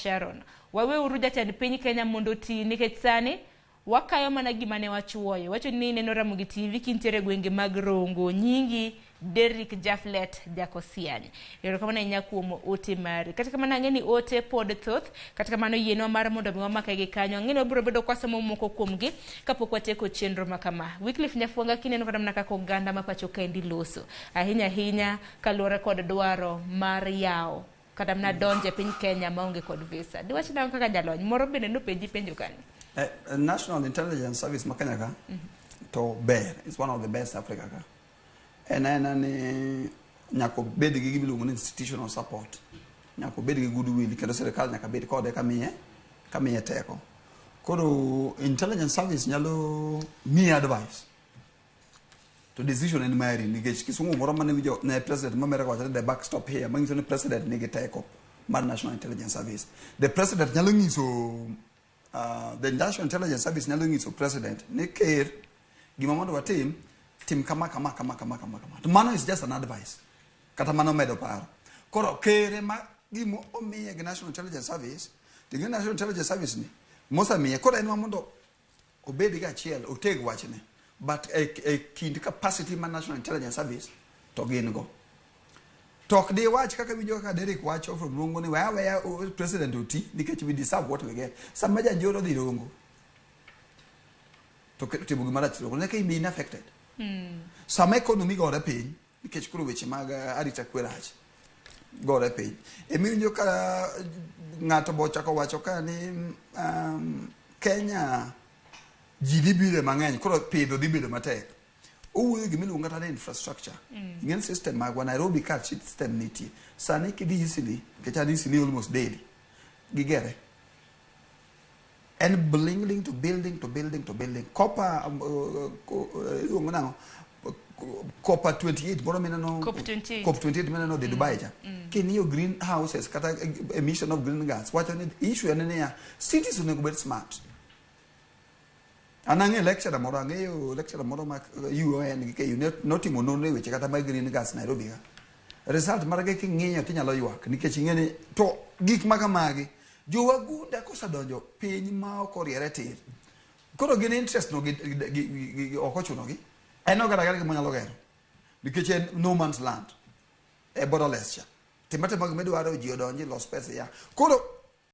Sharon. Wawe uruja tani penyi Kenya mondo ti nikech sani wakayo mana gima ne wachuoyo. Wacho ni neno Ramogi TV kintere gwenge mag Rongo nyingi Derrick Jaflet Jakosiany. Yoro kama na inya kuom ote mari. Katika mana ngeni ote pod thoth, katika mano yienwa mar mondo mi wamaka gi kanyo. Ngeni obiro bedo kwa somo moko kuomgi kapok wateko chenro makama. Wicliffe Nyafuanga kineno kama namna kako ganda mapacho kendi loso. Ahinya kaluwore kod dwaro mar yao. Kata mna donje piny Kenya maonge kod visa. Diwachi na kaka jalony moro bende no penjo kanyo. National Intelligence Service makanya to bear is one of the best Africa ka. Ni nyako bed gi gibilu ngun institutional support. Nyako bed gi goodwill kendo serikal nyaka bed kode kamiye teko. Koro intelligence service nyalo mi advice to decision in Mary nikech kisungu moro mane wijo na president mamera kwa the backstop here mangiso ni president nige teko mar National Intelligence Service. The president nyalo ngiso the National Intelligence Service nyalo ngiso president ni ker gima mondo watim kama to mano is just an advice kata mano medo paro koro kere ma gimo omiye gi National Intelligence Service the National Intelligence Service ni mosa miye koro en mondo obedi ga achiel oteg wachne. But a kind capacity man National Intelligence Service to gain go. Talk they watch kaka video ka Derrick watch from Rongo ni where president uti because we deserve what we get. Some major joro di Rongo. To bugimara chiro ne kai being affected. Some economy go the pain because kuru wechi maga arita kweraje. Go the pain. Emi nyo ka ngato bocha ko wacho ka ni Kenya GDP le mangany koro pedo dibedo matek owo gimilu ngata na infrastructure ngene system magwa Nairobi car system niti sani kidi easily kechani easily almost daily gigere and building to building copper ngona copper 28 boro mena no COP 28 mena no de Dubai ja kini greenhouses kata emission of green gas what an issue ene ya cities unego bet smart. Anange lecture moro ma UN ke notimo nonre weche kata mag green gas Nairobi ga result marage kingiyo tinyalo ywak nikech ngene to gik magamagi jowagunda kosadonjo piny ma okoriere tir koro gin interest no gi okochuno gi eno gara gi monyalo gero nikech en no man's land e borderless cha timate mag medwaro ji odonji los pesa ya koro